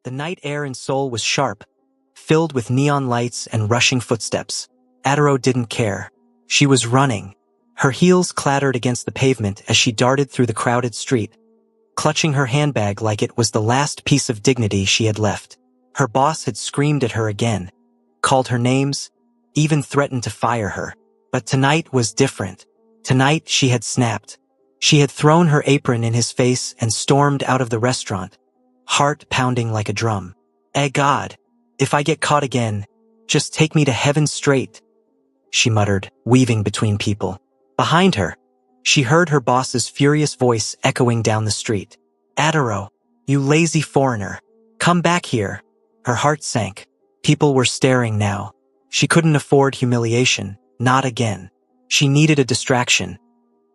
The night air in Seoul was sharp, filled with neon lights and rushing footsteps. Adaro didn't care. She was running. Her heels clattered against the pavement as she darted through the crowded street, clutching her handbag like it was the last piece of dignity she had left. Her boss had screamed at her again, called her names, even threatened to fire her. But tonight was different. Tonight she had snapped. She had thrown her apron in his face and stormed out of the restaurant, heart pounding like a drum. God, if I get caught again, just take me to heaven straight, she muttered, weaving between people. Behind her, she heard her boss's furious voice echoing down the street. Adaro, you lazy foreigner, come back here. Her heart sank. People were staring now. She couldn't afford humiliation, not again. She needed a distraction.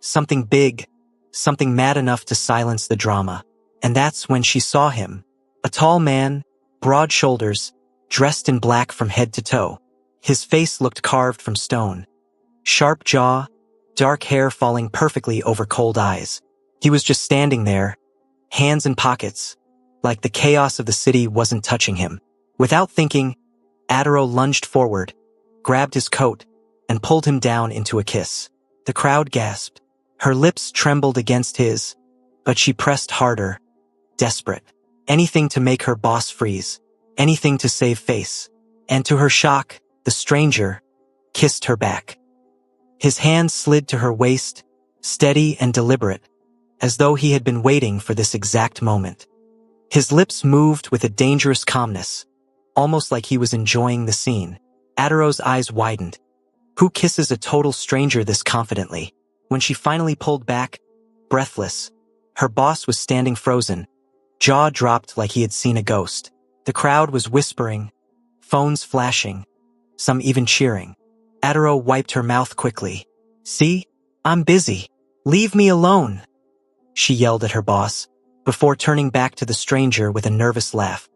Something big, something mad enough to silence the drama. And that's when she saw him. A tall man, broad shoulders, dressed in black from head to toe. His face looked carved from stone. Sharp jaw, dark hair falling perfectly over cold eyes. He was just standing there, hands in pockets, like the chaos of the city wasn't touching him. Without thinking, Adaro lunged forward, grabbed his coat, and pulled him down into a kiss. The crowd gasped. Her lips trembled against his, but she pressed harder, desperate. Anything to make her boss freeze, anything to save face. And to her shock, the stranger kissed her back. His hand slid to her waist, steady and deliberate, as though he had been waiting for this exact moment. His lips moved with a dangerous calmness, almost like he was enjoying the scene. Adaro's eyes widened. Who kisses a total stranger this confidently? When she finally pulled back, breathless, her boss was standing frozen, jaw dropped like he had seen a ghost. The crowd was whispering, phones flashing, some even cheering. Adaro wiped her mouth quickly. See? I'm busy. Leave me alone, she yelled at her boss, before turning back to the stranger with a nervous laugh.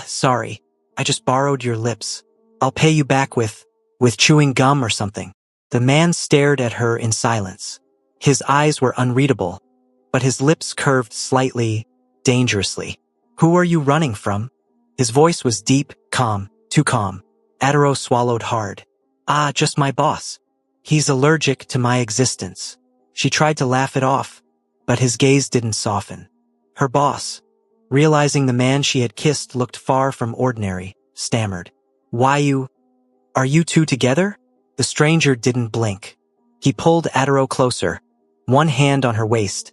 Sorry. I just borrowed your lips. I'll pay you back with chewing gum or something. The man stared at her in silence. His eyes were unreadable, but his lips curved slightly, dangerously. Who are you running from? His voice was deep, calm, too calm. Adaro swallowed hard. Just my boss. He's allergic to my existence. She tried to laugh it off, but his gaze didn't soften. Her boss, realizing the man she had kissed looked far from ordinary, stammered. Are you two together? The stranger didn't blink. He pulled Adaro closer, one hand on her waist,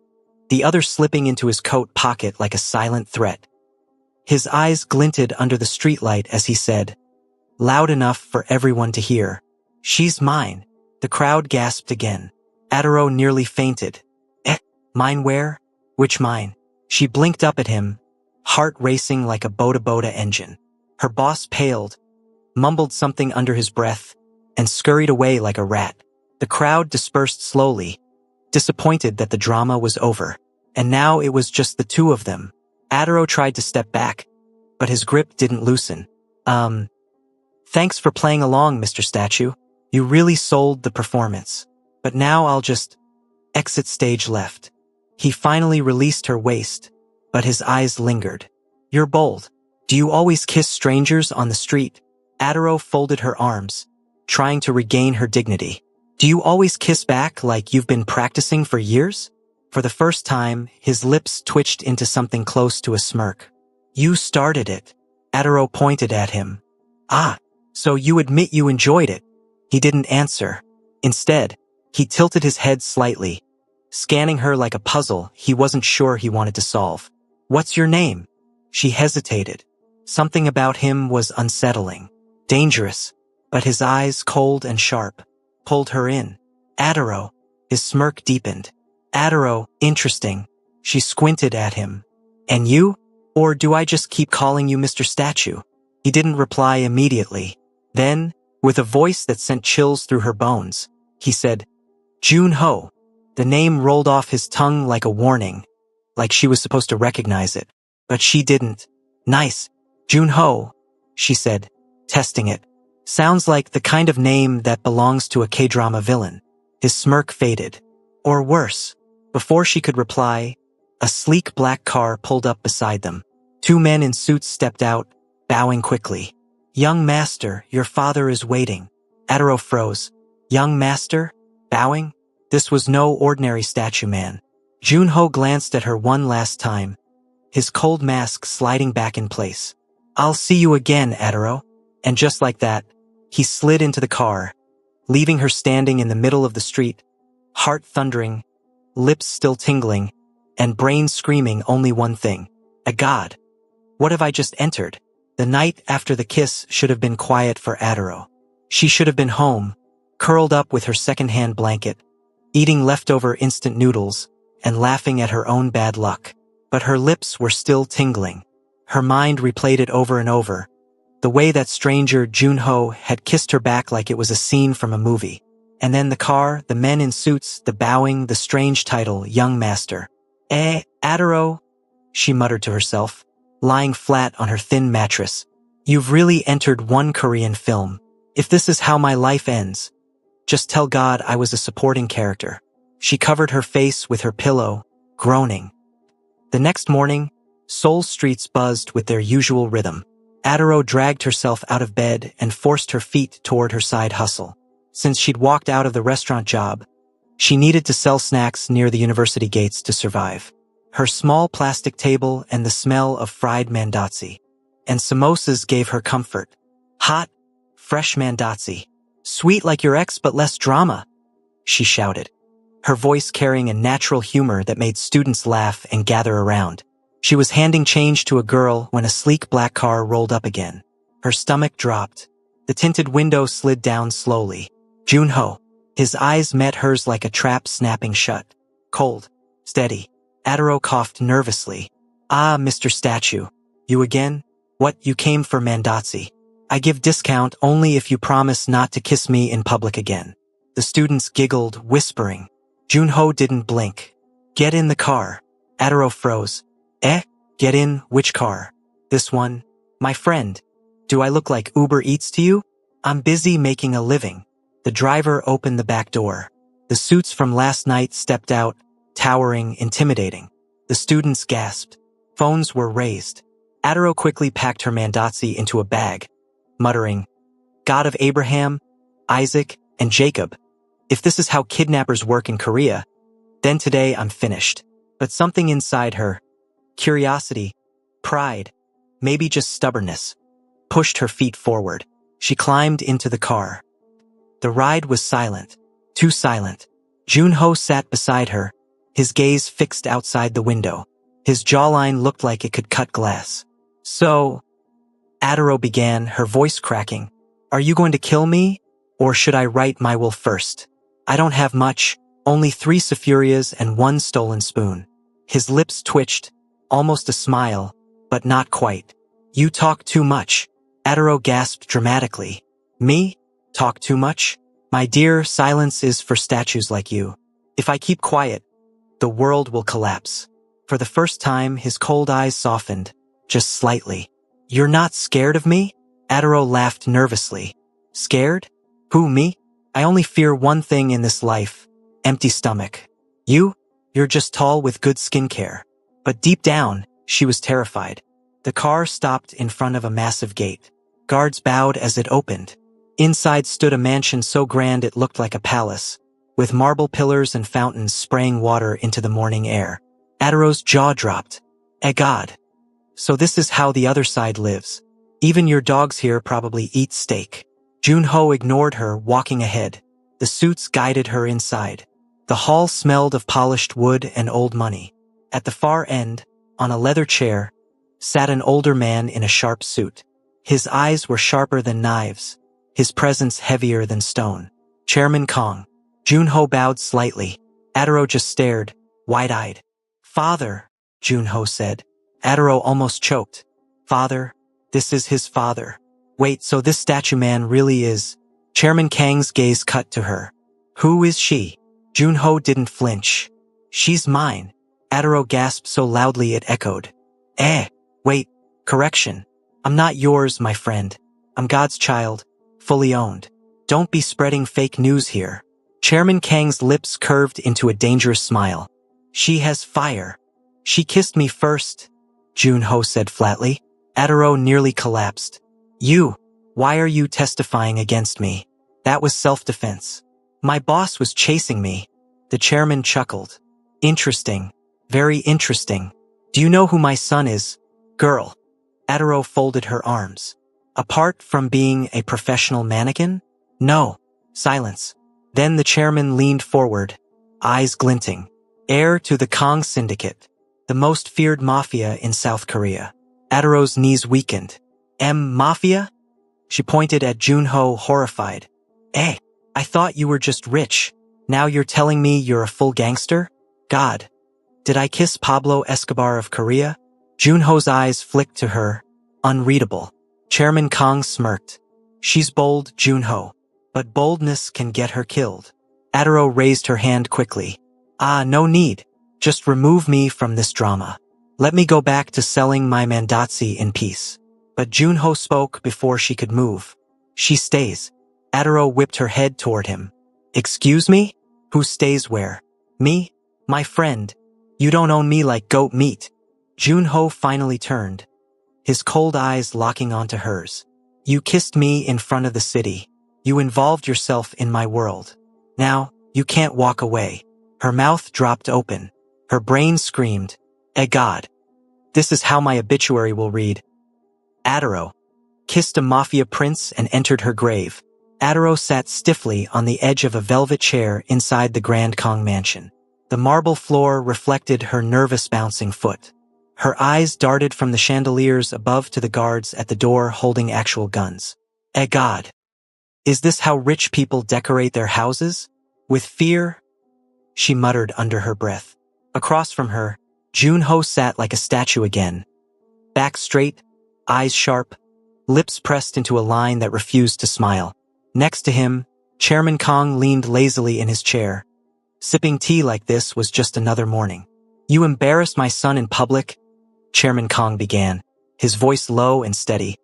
the other slipping into his coat pocket like a silent threat. His eyes glinted under the streetlight as he said, loud enough for everyone to hear, "She's mine." The crowd gasped again. Adaro nearly fainted. Mine where? Which mine? She blinked up at him, heart racing like a boda engine. Her boss paled, mumbled something under his breath, and scurried away like a rat. The crowd dispersed slowly, disappointed that the drama was over. And now it was just the two of them. Adaro tried to step back, but his grip didn't loosen. Thanks for playing along, Mr. Statue. You really sold the performance. But now I'll just exit stage left. He finally released her waist, but his eyes lingered. You're bold. Do you always kiss strangers on the street? Adaro folded her arms, trying to regain her dignity. Do you always kiss back like you've been practicing for years? For the first time, his lips twitched into something close to a smirk. You started it. Adaro pointed at him. So you admit you enjoyed it. He didn't answer. Instead, he tilted his head slightly, scanning her like a puzzle he wasn't sure he wanted to solve. What's your name? She hesitated. Something about him was unsettling, dangerous, but his eyes, cold and sharp, pulled her in. Adaro. His smirk deepened. Adaro, interesting. She squinted at him. And you? Or do I just keep calling you Mr. Statue? He didn't reply immediately. Then, with a voice that sent chills through her bones, he said, Jun-ho. The name rolled off his tongue like a warning, like she was supposed to recognize it. But she didn't. Nice. Jun-ho, she said, testing it. Sounds like the kind of name that belongs to a K-drama villain. His smirk faded. Or worse. Before she could reply, a sleek black car pulled up beside them. Two men in suits stepped out, bowing quickly. "Young master, your father is waiting." Adaro froze. "Young master? Bowing?" This was no ordinary statue man. Junho glanced at her one last time, his cold mask sliding back in place. "I'll see you again, Adaro." And just like that, he slid into the car, leaving her standing in the middle of the street, heart thundering, lips still tingling, and brain screaming only one thing. A god. What have I just entered? The night after the kiss should have been quiet for Adaro. She should have been home, curled up with her second-hand blanket, eating leftover instant noodles and laughing at her own bad luck. But her lips were still tingling. Her mind replayed it over and over, the way that stranger Junho had kissed her back like it was a scene from a movie. And then the car, the men in suits, the bowing, the strange title, Young Master. Adaro, she muttered to herself, lying flat on her thin mattress. You've really entered one Korean film. If this is how my life ends, just tell God I was a supporting character. She covered her face with her pillow, groaning. The next morning, Seoul streets buzzed with their usual rhythm. Adaro dragged herself out of bed and forced her feet toward her side hustle. Since she'd walked out of the restaurant job, she needed to sell snacks near the university gates to survive. Her small plastic table and the smell of fried mandatsi and samosas gave her comfort. Hot, fresh mandatsi. Sweet like your ex but less drama, she shouted, her voice carrying a natural humor that made students laugh and gather around. She was handing change to a girl when a sleek black car rolled up again. Her stomach dropped. The tinted window slid down slowly. Junho. His eyes met hers like a trap snapping shut. Cold. Steady. Adaro coughed nervously. "Ah, Mr. Statue. You again? What, you came for mandatsi? I give discount only if you promise not to kiss me in public again." The students giggled, whispering. Junho didn't blink. "Get in the car." Adaro froze. Get in, which car? This one? My friend. Do I look like Uber Eats to you? I'm busy making a living. The driver opened the back door. The suits from last night stepped out, towering, intimidating. The students gasped. Phones were raised. Adaro quickly packed her mandatsi into a bag, muttering, "God of Abraham, Isaac, and Jacob. If this is how kidnappers work in Korea, then today I'm finished." But something inside her, curiosity, pride, maybe just stubbornness, pushed her feet forward. She climbed into the car. The ride was silent, too silent. Junho sat beside her, his gaze fixed outside the window. His jawline looked like it could cut glass. "So," Adaro began, her voice cracking, "are you going to kill me, or should I write my will first? I don't have much, only 3 Safurias and 1 stolen spoon." His lips twitched, almost a smile, but not quite. "You talk too much." Adaro gasped dramatically. "Me? Talk too much? My dear, silence is for statues like you. If I keep quiet, the world will collapse." For the first time, his cold eyes softened, just slightly. "You're not scared of me?" Adaro laughed nervously. "Scared? Who, me? I only fear one thing in this life, empty stomach. You're just tall with good skincare." But deep down, she was terrified. The car stopped in front of a massive gate. Guards bowed as it opened. Inside stood a mansion so grand it looked like a palace, with marble pillars and fountains spraying water into the morning air. Adaro's jaw dropped. God. So this is how the other side lives. Even your dogs here probably eat steak. Junho ignored her, walking ahead. The suits guided her inside. The hall smelled of polished wood and old money. At the far end, on a leather chair, sat an older man in a sharp suit. His eyes were sharper than knives, his presence heavier than stone. Chairman Kong. Junho bowed slightly. Adaro just stared, wide-eyed. "Father," Junho said. Adaro almost choked. "Father? This is his father. Wait, so this statue man really is..." Chairman Kang's gaze cut to her. "Who is she?" Junho didn't flinch. "She's mine." Adaro gasped so loudly it echoed. Wait, correction. I'm not yours, my friend. I'm God's child, fully owned. Don't be spreading fake news here. Chairman Kang's lips curved into a dangerous smile. "She has fire. She kissed me first." Junho said flatly. Ataro nearly collapsed. Why are you testifying against me? That was self-defense. My boss was chasing me. The chairman chuckled. Interesting. Very interesting. Do you know who my son is? Girl. Ataro folded her arms. Apart from being a professional mannequin? No. Silence. Then the chairman leaned forward, eyes glinting. Heir to the Kong Syndicate, the most feared mafia in South Korea. Ataro's knees weakened. Mafia? She pointed at Junho, horrified. I thought you were just rich. Now you're telling me you're a full gangster? God. Did I kiss Pablo Escobar of Korea? Junho's eyes flicked to her, unreadable. Chairman Kong smirked. She's bold, Junho. But boldness can get her killed. Ataro raised her hand quickly. No need. Just remove me from this drama. Let me go back to selling my mandatsi in peace. But Junho spoke before she could move. She stays. Ataro whipped her head toward him. Excuse me? Who stays where? Me? My friend. You don't own me like goat meat. Junho finally turned, his cold eyes locking onto hers. You kissed me in front of the city. You involved yourself in my world. Now, you can't walk away. Her mouth dropped open. Her brain screamed, God. This is how my obituary will read. Ataro kissed a mafia prince and entered her grave. Ataro sat stiffly on the edge of a velvet chair inside the Grand Kong mansion. The marble floor reflected her nervous bouncing foot. Her eyes darted from the chandeliers above to the guards at the door holding actual guns. God. Is this how rich people decorate their houses? With fear? She muttered under her breath. Across from her, Junho sat like a statue again. Back straight, eyes sharp, lips pressed into a line that refused to smile. Next to him, Chairman Kong leaned lazily in his chair. Sipping tea like this was just another morning. You embarrassed my son in public, Chairman Kong began, his voice low and steady.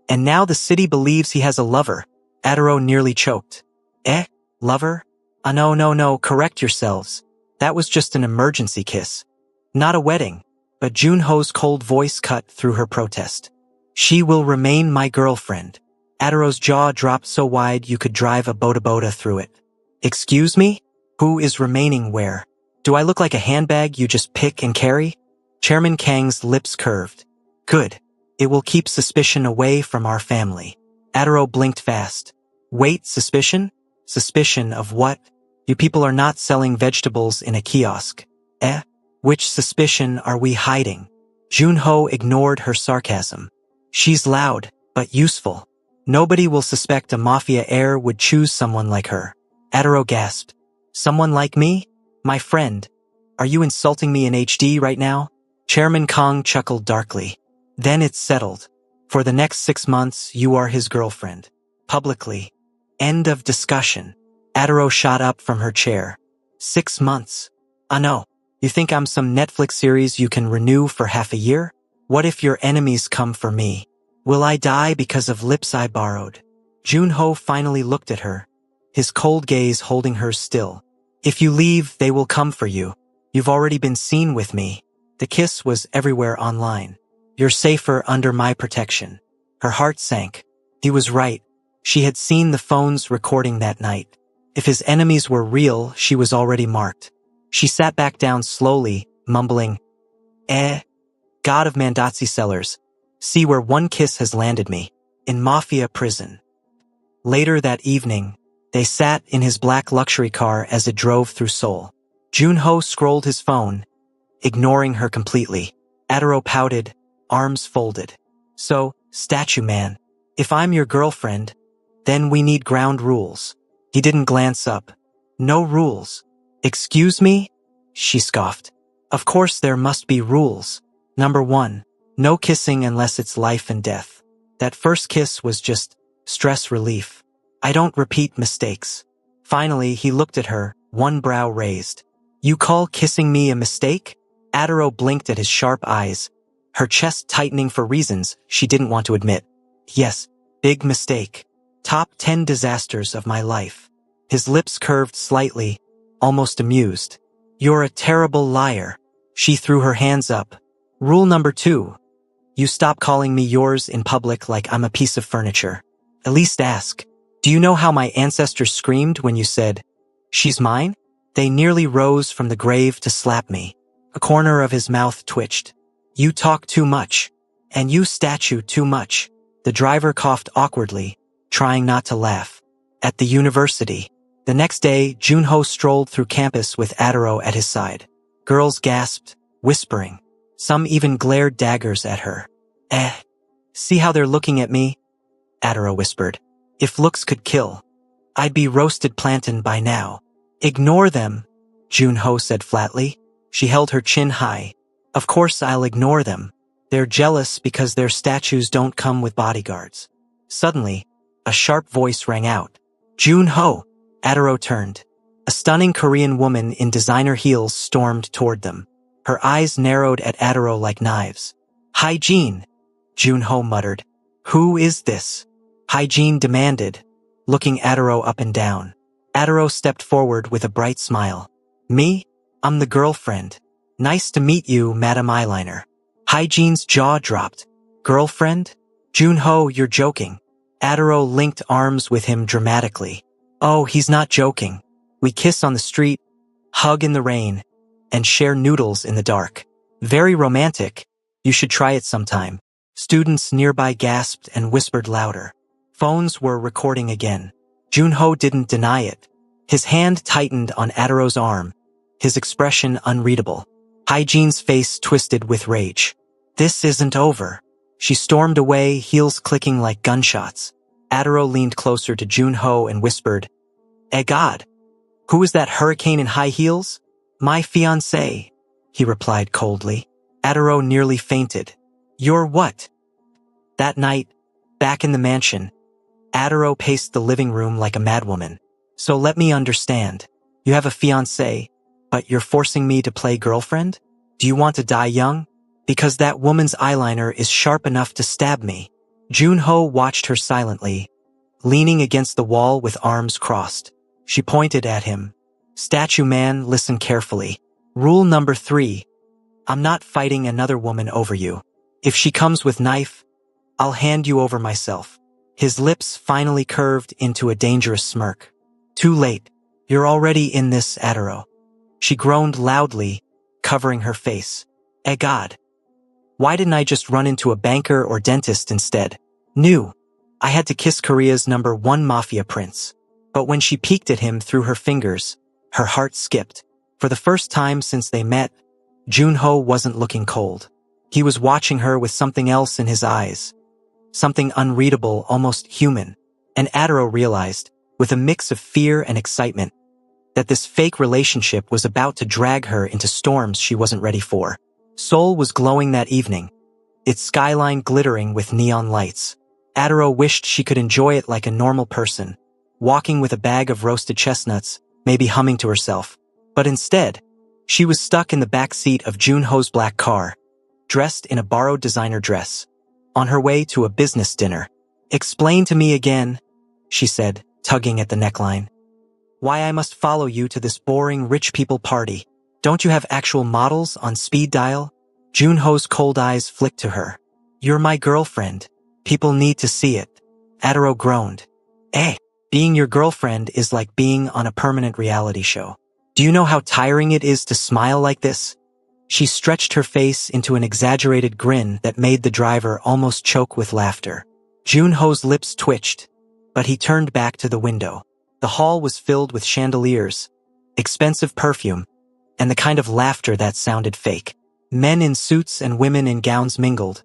And now the city believes he has a lover. Ataro nearly choked. Lover? No, correct yourselves. That was just an emergency kiss. Not a wedding. But Junho's cold voice cut through her protest. She will remain my girlfriend. Ataro's jaw dropped so wide you could drive a boda through it. Excuse me? Who is remaining where? Do I look like a handbag you just pick and carry? Chairman Kang's lips curved. Good. It will keep suspicion away from our family. Ataro blinked fast. Wait, suspicion? Suspicion of what? You people are not selling vegetables in a kiosk. Which suspicion are we hiding? Junho ignored her sarcasm. She's loud, but useful. Nobody will suspect a mafia heir would choose someone like her. Ataro gasped. Someone like me? My friend. Are you insulting me in HD right now? Chairman Kong chuckled darkly. Then it's settled. For the next 6 months, you are his girlfriend. Publicly. End of discussion. Ataro shot up from her chair. 6 months. No. You think I'm some Netflix series you can renew for half a year? What if your enemies come for me? Will I die because of lips I borrowed? Junho finally looked at her, his cold gaze holding hers still. If you leave, they will come for you. You've already been seen with me. The kiss was everywhere online. You're safer under my protection. Her heart sank. He was right. She had seen the phones recording that night. If his enemies were real, she was already marked. She sat back down slowly, mumbling, God of mandatsi sellers, see where one kiss has landed me, in Mafia prison. Later that evening, they sat in his black luxury car as it drove through Seoul. Junho scrolled his phone, ignoring her completely. Ataro pouted, arms folded. So, statue man, if I'm your girlfriend, then we need ground rules. He didn't glance up. No rules. Excuse me? She scoffed. Of course there must be rules. Number 1, no kissing unless it's life and death. That first kiss was just stress relief. I don't repeat mistakes. Finally, he looked at her, one brow raised. You call kissing me a mistake? Ataro blinked at his sharp eyes, her chest tightening for reasons she didn't want to admit. Yes, big mistake. Top 10 disasters of my life. His lips curved slightly, almost amused. You're a terrible liar. She threw her hands up. Rule number 2. You stop calling me yours in public like I'm a piece of furniture. At least ask. Do you know how my ancestors screamed when you said, "She's mine"? They nearly rose from the grave to slap me. A corner of his mouth twitched. You talk too much. And you statue too much. The driver coughed awkwardly, trying not to laugh. At the university. The next day, Junho strolled through campus with Adaro at his side. Girls gasped, whispering. Some even glared daggers at her. See how they're looking at me? Adaro whispered. If looks could kill, I'd be roasted plantain by now. Ignore them, Junho said flatly. She held her chin high. Of course I'll ignore them. They're jealous because their statues don't come with bodyguards. Suddenly, a sharp voice rang out. Junho! Adaro turned. A stunning Korean woman in designer heels stormed toward them. Her eyes narrowed at Adaro like knives. Hygiene, Junho muttered. Who is this? Hygiene demanded, looking Adaro up and down. Adaro stepped forward with a bright smile. Me? I'm the girlfriend. Nice to meet you, Madam Eyeliner. Hygiene's jaw dropped. Girlfriend? Junho, you're joking. Adaro linked arms with him dramatically. Oh, he's not joking. We kiss on the street, hug in the rain, and share noodles in the dark. Very romantic. You should try it sometime. Students nearby gasped and whispered louder. Phones were recording again. Junho didn't deny it. His hand tightened on Adaro's arm, his expression unreadable. Hygiene's face twisted with rage. This isn't over. She stormed away, heels clicking like gunshots. Adaro leaned closer to Junho and whispered, God, who is that hurricane in high heels? My fiancé, he replied coldly. Adaro nearly fainted. You're what? That night, back in the mansion, Adaro paced the living room like a madwoman. So let me understand. You have a fiancé, but you're forcing me to play girlfriend? Do you want to die young? Because that woman's eyeliner is sharp enough to stab me. Junho watched her silently, leaning against the wall with arms crossed. She pointed at him. Statue man, listen carefully. Rule number 3. I'm not fighting another woman over you. If she comes with knife, I'll hand you over myself. His lips finally curved into a dangerous smirk. Too late. You're already in this, Adaro. She groaned loudly, covering her face. God. Why didn't I just run into a banker or dentist instead? Knew. I had to kiss Korea's #1 Mafia prince. But when she peeked at him through her fingers, her heart skipped. For the first time since they met, Junho wasn't looking cold. He was watching her with something else in his eyes. Something unreadable, almost human. And Adaro realized, with a mix of fear and excitement, that this fake relationship was about to drag her into storms she wasn't ready for. Seoul was glowing that evening, its skyline glittering with neon lights. Adaro wished she could enjoy it like a normal person, walking with a bag of roasted chestnuts, maybe humming to herself. But instead, she was stuck in the back seat of Junho's black car, dressed in a borrowed designer dress, on her way to a business dinner. Explain to me again, she said, tugging at the neckline. Why I must follow you to this boring rich people party. Don't you have actual models on speed dial? Junho's cold eyes flicked to her. You're my girlfriend. People need to see it. Adaro groaned. Being your girlfriend is like being on a permanent reality show. Do you know how tiring it is to smile like this? She stretched her face into an exaggerated grin that made the driver almost choke with laughter. Junho's lips twitched, but he turned back to the window. The hall was filled with chandeliers, expensive perfume, and the kind of laughter that sounded fake. Men in suits and women in gowns mingled,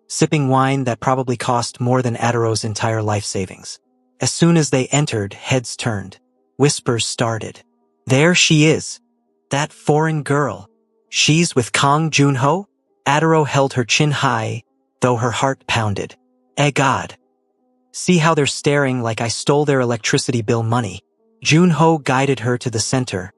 sipping wine that probably cost more than Adaro's entire life savings. As soon as they entered, heads turned. Whispers started. There she is. That foreign girl. She's with Kang Junho? Adaro held her chin high, though her heart pounded. God. See how they're staring like I stole their electricity bill money. Junho guided her to the center,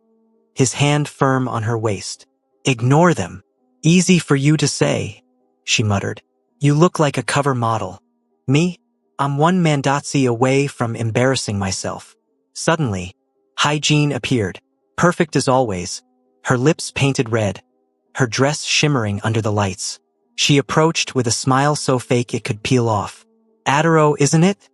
his hand firm on her waist. Ignore them. Easy for you to say, she muttered. You look like a cover model. Me? I'm one mandatsi away from embarrassing myself. Suddenly, Hygiene appeared, perfect as always, her lips painted red, her dress shimmering under the lights. She approached with a smile so fake it could peel off. Adaro, isn't it?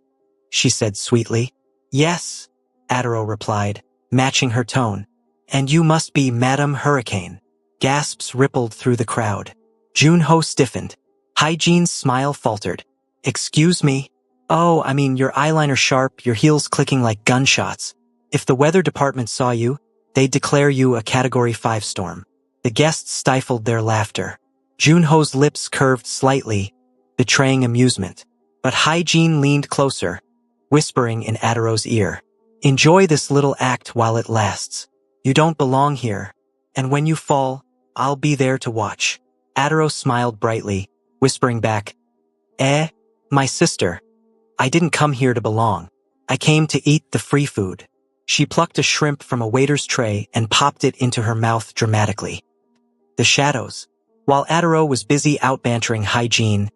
She said sweetly. Yes, Adaro replied, matching her tone. And you must be Madame Hurricane. Gasps rippled through the crowd. Junho stiffened. Hygiene's smile faltered. Excuse me? Oh, I mean, your eyeliner sharp, your heels clicking like gunshots. If the weather department saw you, they'd declare you a Category 5 storm. The guests stifled their laughter. Junho's lips curved slightly, betraying amusement. But Hygiene leaned closer, whispering in Adaro's ear. Enjoy this little act while it lasts. You don't belong here. And when you fall, I'll be there to watch. Adaro smiled brightly, whispering back, my sister. I didn't come here to belong. I came to eat the free food. She plucked a shrimp from a waiter's tray and popped it into her mouth dramatically. The shadows. While Adaro was busy out-bantering Hygiene,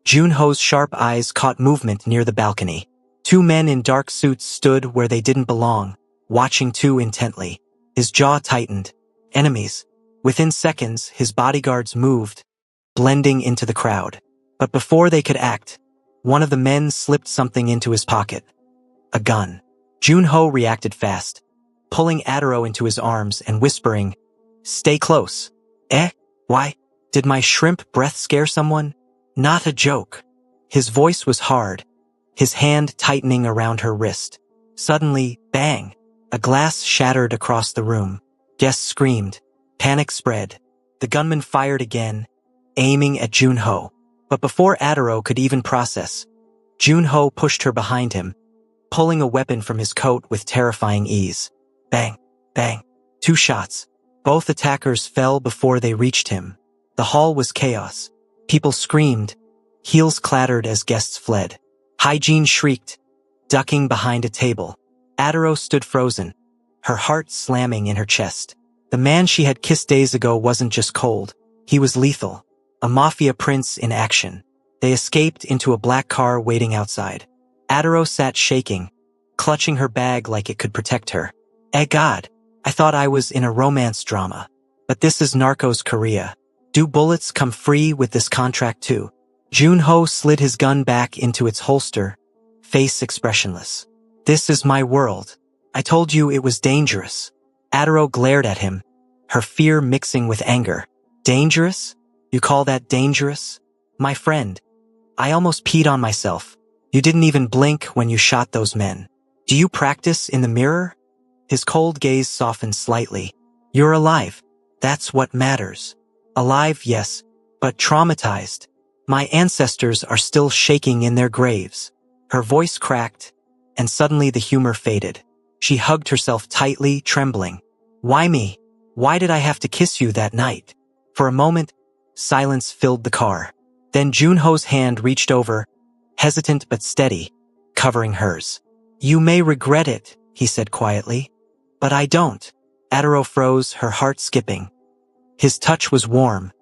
Junho's sharp eyes caught movement near the balcony. Two men in dark suits stood where they didn't belong, watching too intently. His jaw tightened. Enemies. Within seconds, his bodyguards moved, blending into the crowd. But before they could act, one of the men slipped something into his pocket. A gun. Junho reacted fast, pulling Adaro into his arms and whispering, Stay close. Why? Did my shrimp breath scare someone? Not a joke. His voice was hard, his hand tightening around her wrist. Suddenly, bang! A glass shattered across the room. Guests screamed. Panic spread. The gunman fired again, aiming at Junho. But before Adaro could even process, Junho pushed her behind him, pulling a weapon from his coat with terrifying ease. Bang! Bang! 2 shots. Both attackers fell before they reached him. The hall was chaos. People screamed. Heels clattered as guests fled. Hygiene shrieked, ducking behind a table. Adaro stood frozen, her heart slamming in her chest. The man she had kissed days ago wasn't just cold. He was lethal. A Mafia prince in action. They escaped into a black car waiting outside. Adaro sat shaking, clutching her bag like it could protect her. God, I thought I was in a romance drama. But this is Narcos Korea. Do bullets come free with this contract too? Junho slid his gun back into its holster, face expressionless. This is my world. I told you it was dangerous. Adaro glared at him, her fear mixing with anger. Dangerous? You call that dangerous? My friend, I almost peed on myself. You didn't even blink when you shot those men. Do you practice in the mirror? His cold gaze softened slightly. You're alive. That's what matters. Alive, yes, but traumatized. My ancestors are still shaking in their graves. Her voice cracked, and suddenly the humor faded. She hugged herself tightly, trembling. Why me? Why did I have to kiss you that night? For a moment, silence filled the car. Then Junho's hand reached over, hesitant but steady, covering hers. You may regret it, he said quietly. But I don't. Adaro froze, her heart skipping. His touch was warm,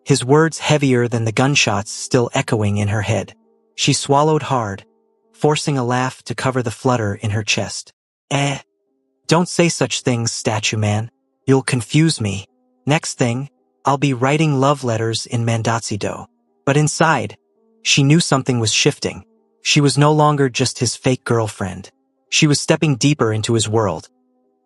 his words heavier than the gunshots still echoing in her head. She swallowed hard, forcing a laugh to cover the flutter in her chest. Don't say such things, statue man. You'll confuse me. Next thing, I'll be writing love letters in Mandatsu-do. But inside, she knew something was shifting. She was no longer just his fake girlfriend. She was stepping deeper into his world.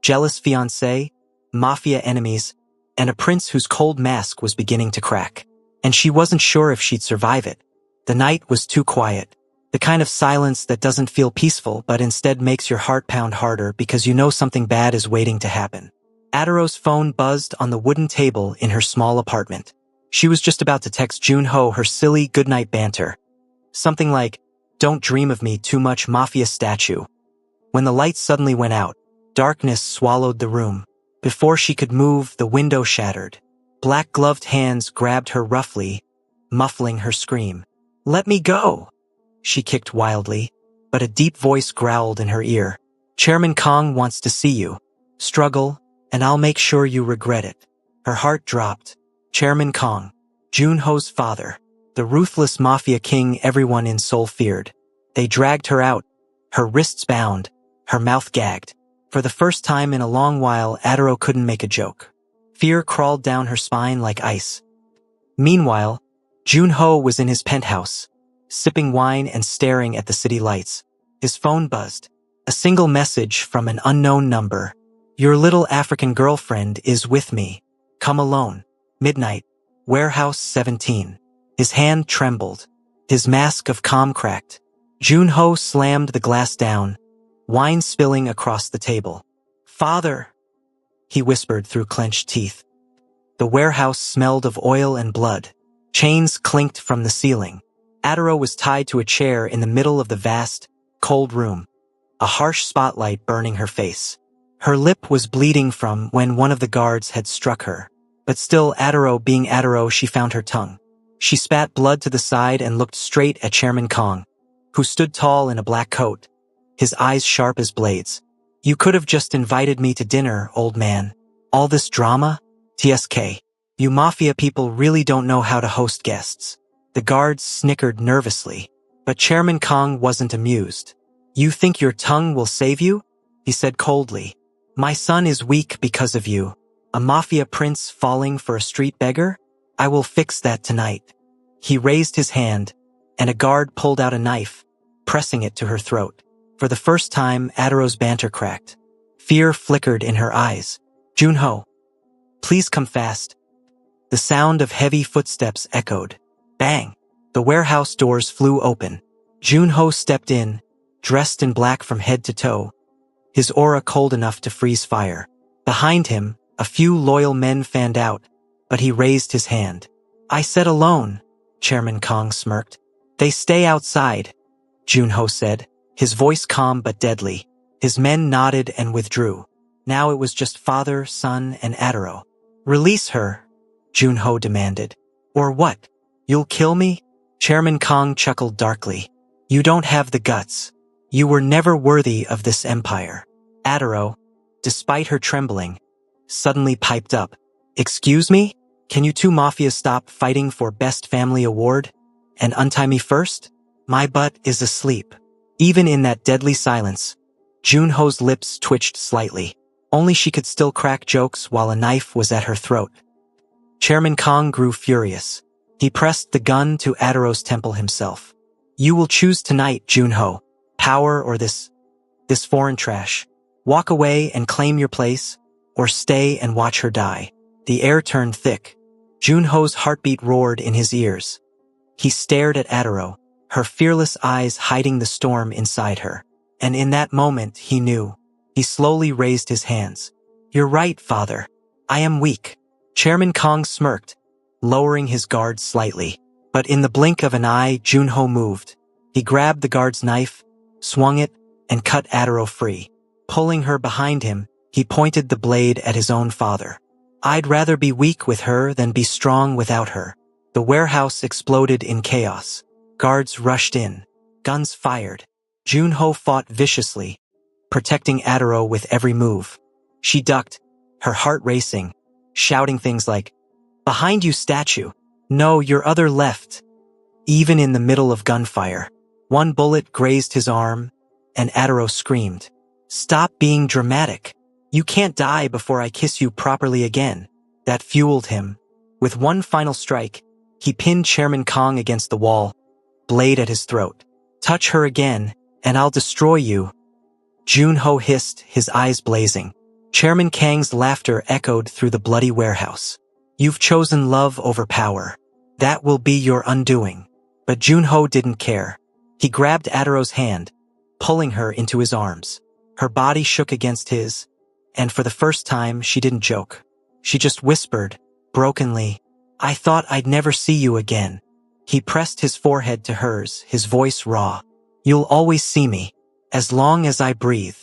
Jealous fiancé, mafia enemies, and a prince whose cold mask was beginning to crack. And she wasn't sure if she'd survive it. The night was too quiet. The kind of silence that doesn't feel peaceful but instead makes your heart pound harder because you know something bad is waiting to happen. Adaro's phone buzzed on the wooden table in her small apartment. She was just about to text Junho her silly goodnight banter. Something like, "Don't dream of me too much, Mafia statue." When the lights suddenly went out, darkness swallowed the room. Before she could move, the window shattered. Black-gloved hands grabbed her roughly, muffling her scream. "Let me go!" She kicked wildly, but a deep voice growled in her ear. "Chairman Kong wants to see you. Struggle, and I'll make sure you regret it." Her heart dropped. Chairman Kong, Junho's father, the ruthless mafia king everyone in Seoul feared. They dragged her out, her wrists bound, her mouth gagged. For the first time in a long while, Adaro couldn't make a joke. Fear crawled down her spine like ice. Meanwhile, Junho was in his penthouse, sipping wine and staring at the city lights. His phone buzzed. A single message from an unknown number. Your little African girlfriend is with me. Come alone. Midnight. Warehouse 17. His hand trembled. His mask of calm cracked. Junho slammed the glass down, wine spilling across the table. Father, he whispered through clenched teeth. The warehouse smelled of oil and blood. Chains clinked from the ceiling. Adaro was tied to a chair in the middle of the vast, cold room, a harsh spotlight burning her face. Her lip was bleeding from when one of the guards had struck her. But still, Adaro being Adaro, she found her tongue. She spat blood to the side and looked straight at Chairman Kong, who stood tall in a black coat, his eyes sharp as blades. You could have just invited me to dinner, old man. All this drama? TSK. You Mafia people really don't know how to host guests. The guards snickered nervously, but Chairman Kong wasn't amused. You think your tongue will save you? He said coldly. My son is weak because of you. A Mafia prince falling for a street beggar? I will fix that tonight. He raised his hand, and a guard pulled out a knife, pressing it to her throat. For the first time, Adaro's banter cracked. Fear flickered in her eyes. Junho, please come fast. The sound of heavy footsteps echoed. Bang! The warehouse doors flew open. Junho stepped in, dressed in black from head to toe, his aura cold enough to freeze fire. Behind him, a few loyal men fanned out, but he raised his hand. I said alone, Chairman Kong smirked. They stay outside, Junho said, his voice calm but deadly. His men nodded and withdrew. Now it was just father, son, and Adaro. Release her, Junho demanded. Or what? You'll kill me? Chairman Kong chuckled darkly. You don't have the guts. You were never worthy of this empire. Adaro, despite her trembling, suddenly piped up. Excuse me? Can you two Mafias stop fighting for Best Family Award and untie me first? My butt is asleep. Even in that deadly silence, Junho's lips twitched slightly. Only she could still crack jokes while a knife was at her throat. Chairman Kong grew furious. He pressed the gun to Adaro's temple himself. You will choose tonight, Junho. Power or this foreign trash. Walk away and claim your place, or stay and watch her die. The air turned thick. Junho's heartbeat roared in his ears. He stared at Adaro, her fearless eyes hiding the storm inside her. And in that moment, he knew. He slowly raised his hands. You're right, father. I am weak. Chairman Kong smirked, lowering his guard slightly. But in the blink of an eye, Junho moved. He grabbed the guard's knife, swung it, and cut Adaro free. Pulling her behind him, he pointed the blade at his own father. I'd rather be weak with her than be strong without her. The warehouse exploded in chaos. Guards rushed in. Guns fired. Junho fought viciously, protecting Adaro with every move. She ducked, her heart racing, shouting things like, Behind you, statue. No, your other left. Even in the middle of gunfire, one bullet grazed his arm, and Adaro screamed, Stop being dramatic. You can't die before I kiss you properly again. That fueled him. With one final strike, he pinned Chairman Kong against the wall, blade at his throat. Touch her again, and I'll destroy you. Junho hissed, his eyes blazing. Chairman Kang's laughter echoed through the bloody warehouse. You've chosen love over power. That will be your undoing. But Junho didn't care. He grabbed Adaro's hand, pulling her into his arms. Her body shook against his, and for the first time, she didn't joke. She just whispered, brokenly, I thought I'd never see you again. He pressed his forehead to hers, his voice raw. You'll always see me, as long as I breathe.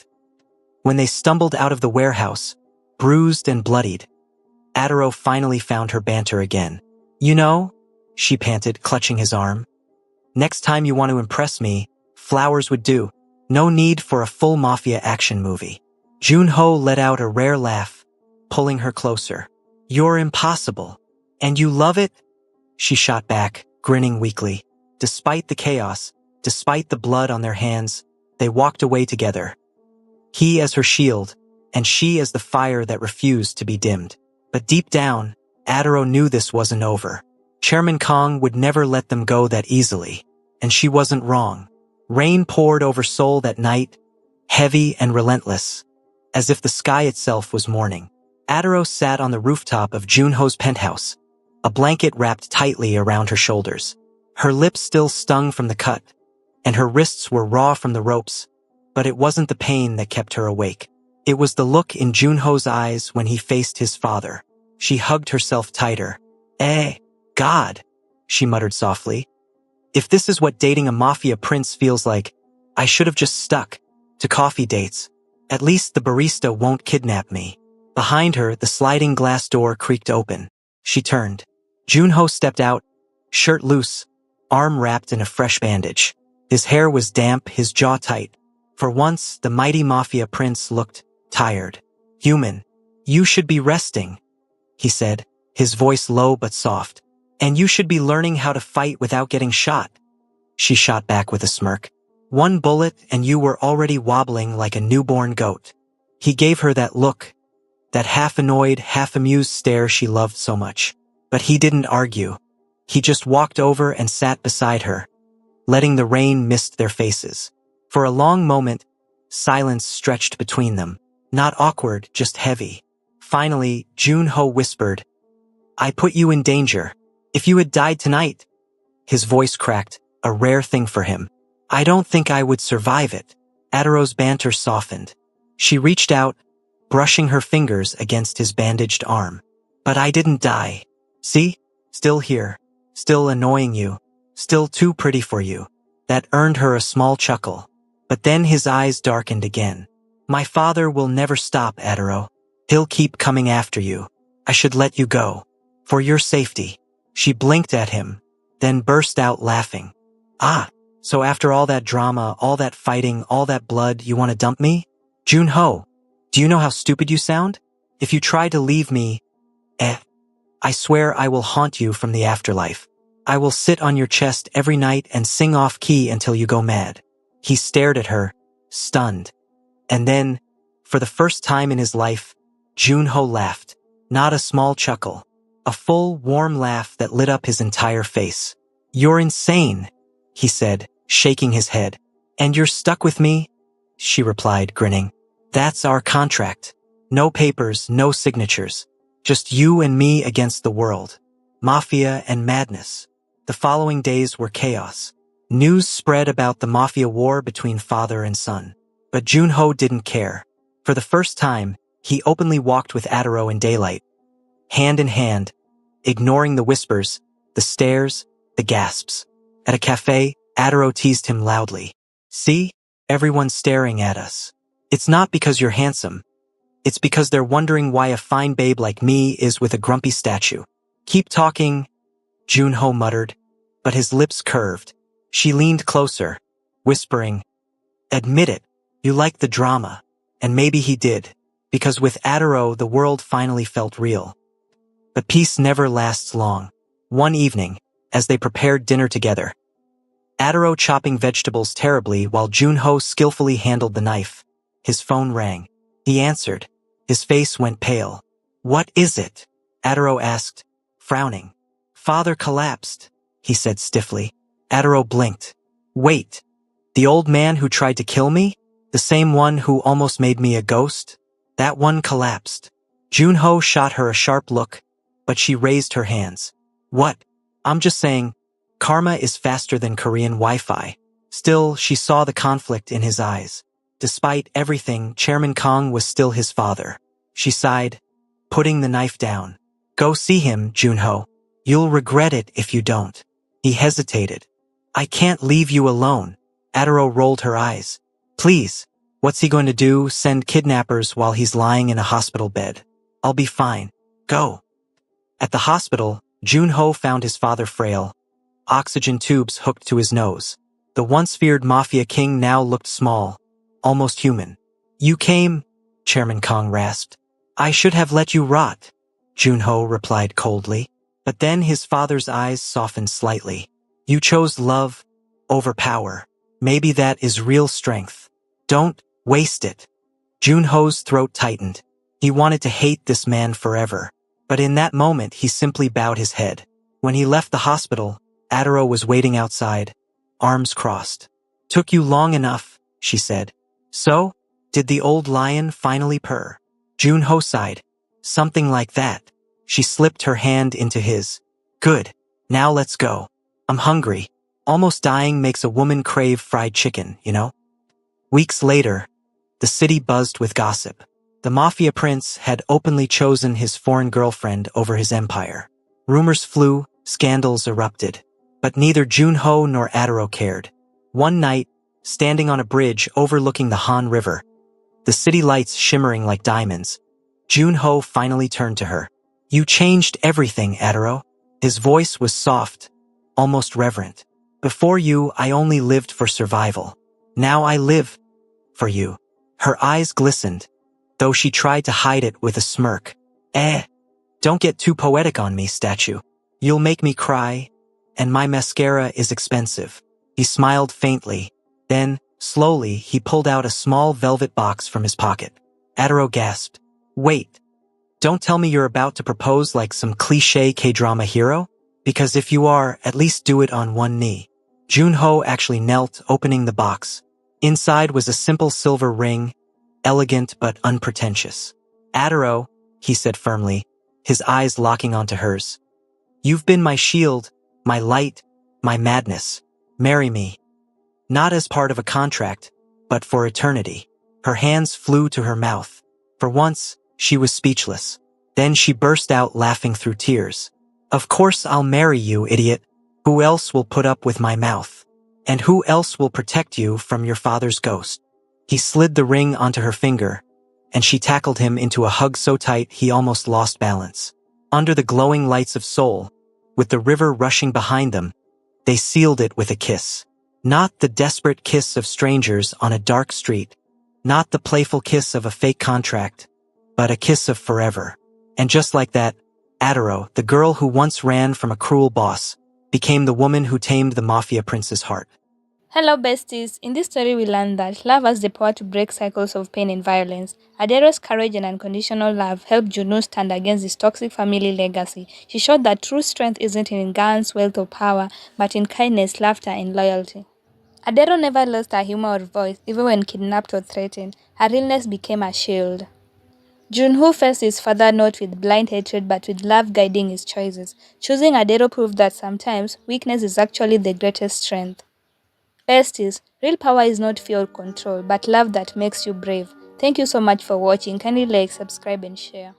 When they stumbled out of the warehouse, bruised and bloodied, Adaro finally found her banter again. You know, she panted, clutching his arm. Next time you want to impress me, flowers would do. No need for a full Mafia action movie. Junho let out a rare laugh, pulling her closer. You're impossible. And you love it? She shot back, grinning weakly. Despite the chaos, despite the blood on their hands, they walked away together. He as her shield, and she as the fire that refused to be dimmed. But deep down, Adaro knew this wasn't over. Chairman Kong would never let them go that easily, and she wasn't wrong. Rain poured over Seoul that night, heavy and relentless, as if the sky itself was mourning. Adaro sat on the rooftop of Junho's penthouse, a blanket wrapped tightly around her shoulders. Her lips still stung from the cut, and her wrists were raw from the ropes, but it wasn't the pain that kept her awake. It was the look in Junho's eyes when he faced his father. She hugged herself tighter. God, she muttered softly. If this is what dating a mafia prince feels like, I should have just stuck to coffee dates. At least the barista won't kidnap me. Behind her, the sliding glass door creaked open. She turned. Junho stepped out, shirt loose, arm wrapped in a fresh bandage. His hair was damp, his jaw tight. For once, the mighty mafia prince looked tired. Human, you should be resting, he said, his voice low but soft. And you should be learning how to fight without getting shot. She shot back with a smirk. One bullet and you were already wobbling like a newborn goat. He gave her that look, that half-annoyed, half-amused stare she loved so much. But he didn't argue. He just walked over and sat beside her, letting the rain mist their faces. For a long moment, silence stretched between them. Not awkward, just heavy. Finally, Junho whispered, I put you in danger. If you had died tonight, his voice cracked, a rare thing for him. I don't think I would survive it. Adaro's banter softened. She reached out, brushing her fingers against his bandaged arm. But I didn't die. See? Still here. Still annoying you. Still too pretty for you. That earned her a small chuckle. But then his eyes darkened again. My father will never stop, Adaro. He'll keep coming after you. I should let you go. For your safety. She blinked at him, then burst out laughing. So after all that drama, all that fighting, all that blood, you want to dump me? Junho, do you know how stupid you sound? If you try to leave me, I swear I will haunt you from the afterlife. I will sit on your chest every night and sing off key until you go mad. He stared at her, stunned. And then, for the first time in his life, Junho laughed. Not a small chuckle. A full, warm laugh that lit up his entire face. You're insane, he said, shaking his head. And you're stuck with me? She replied, grinning. That's our contract. No papers, no signatures. Just you and me against the world. Mafia and madness. The following days were chaos. News spread about the mafia war between father and son. But Junho didn't care. For the first time, he openly walked with Adaro in daylight. Hand in hand, ignoring the whispers, the stares, the gasps. At a cafe, Adaro teased him loudly. See? Everyone's staring at us. It's not because you're handsome. It's because they're wondering why a fine babe like me is with a grumpy statue. Keep talking, Junho muttered, but his lips curved. She leaned closer, whispering, Admit it, you like the drama. And maybe he did, because with Adaro the world finally felt real. But peace never lasts long. One evening, as they prepared dinner together, Adaro chopping vegetables terribly while Junho skillfully handled the knife. His phone rang. He answered. His face went pale. What is it? Adaro asked, frowning. Father collapsed, he said stiffly. Adaro blinked. Wait, the old man who tried to kill me? The same one who almost made me a ghost? That one collapsed. Junho shot her a sharp look, but she raised her hands. What? I'm just saying, karma is faster than Korean Wi-Fi. Still, she saw the conflict in his eyes. Despite everything, Chairman Kong was still his father. She sighed, putting the knife down. Go see him, Junho. You'll regret it if you don't. He hesitated. I can't leave you alone. Adaro rolled her eyes. Please, what's he going to do, send kidnappers while he's lying in a hospital bed? I'll be fine. Go. At the hospital, Junho found his father frail, oxygen tubes hooked to his nose. The once feared Mafia king now looked small, almost human. You came, Chairman Kong rasped. I should have let you rot, Junho replied coldly. But then his father's eyes softened slightly. You chose love over power. Maybe that is real strength. Don't waste it. Junho's throat tightened. He wanted to hate this man forever. But in that moment he simply bowed his head. When he left the hospital, Adaro was waiting outside, arms crossed. Took you long enough, she said. So, did the old lion finally purr? Junho sighed. Something like that. She slipped her hand into his. Good. Now let's go. I'm hungry. Almost dying makes a woman crave fried chicken, you know? Weeks later, the city buzzed with gossip. The Mafia prince had openly chosen his foreign girlfriend over his empire. Rumors flew, scandals erupted. But neither Junho nor Adaro cared. One night, standing on a bridge overlooking the Han River, the city lights shimmering like diamonds, Junho finally turned to her. You changed everything, Adaro. His voice was soft, almost reverent. Before you, I only lived for survival. Now I live for you. Her eyes glistened, though she tried to hide it with a smirk. Don't get too poetic on me, statue. You'll make me cry, and my mascara is expensive. He smiled faintly. Then, slowly, he pulled out a small velvet box from his pocket. Adaro gasped. Wait. Don't tell me you're about to propose like some cliché K-drama hero? Because if you are, at least do it on one knee. Junho actually knelt, opening the box. Inside was a simple silver ring, elegant but unpretentious. Adaro, he said firmly, his eyes locking onto hers. You've been my shield, my light, my madness. Marry me. Not as part of a contract, but for eternity. Her hands flew to her mouth. For once, she was speechless. Then she burst out laughing through tears. Of course I'll marry you, idiot. Who else will put up with my mouth? And who else will protect you from your father's ghost? He slid the ring onto her finger, and she tackled him into a hug so tight he almost lost balance. Under the glowing lights of Seoul, with the river rushing behind them, they sealed it with a kiss. Not the desperate kiss of strangers on a dark street, not the playful kiss of a fake contract, but a kiss of forever. And just like that, Adaro, the girl who once ran from a cruel boss, became the woman who tamed the Mafia prince's heart. Hello, besties. In this story, we learn that love has the power to break cycles of pain and violence. Adero's courage and unconditional love helped Juno stand against this toxic family legacy. She showed that true strength isn't in guns, wealth, or power, but in kindness, laughter, and loyalty. Adero never lost her humor or voice, even when kidnapped or threatened. Her realness became a shield. Junho faced his father not with blind hatred but with love guiding his choices. Choosing Adero proved that sometimes weakness is actually the greatest strength. Besties, real power is not fear or control, but love that makes you brave. Thank you so much for watching. Kindly like, subscribe, and share.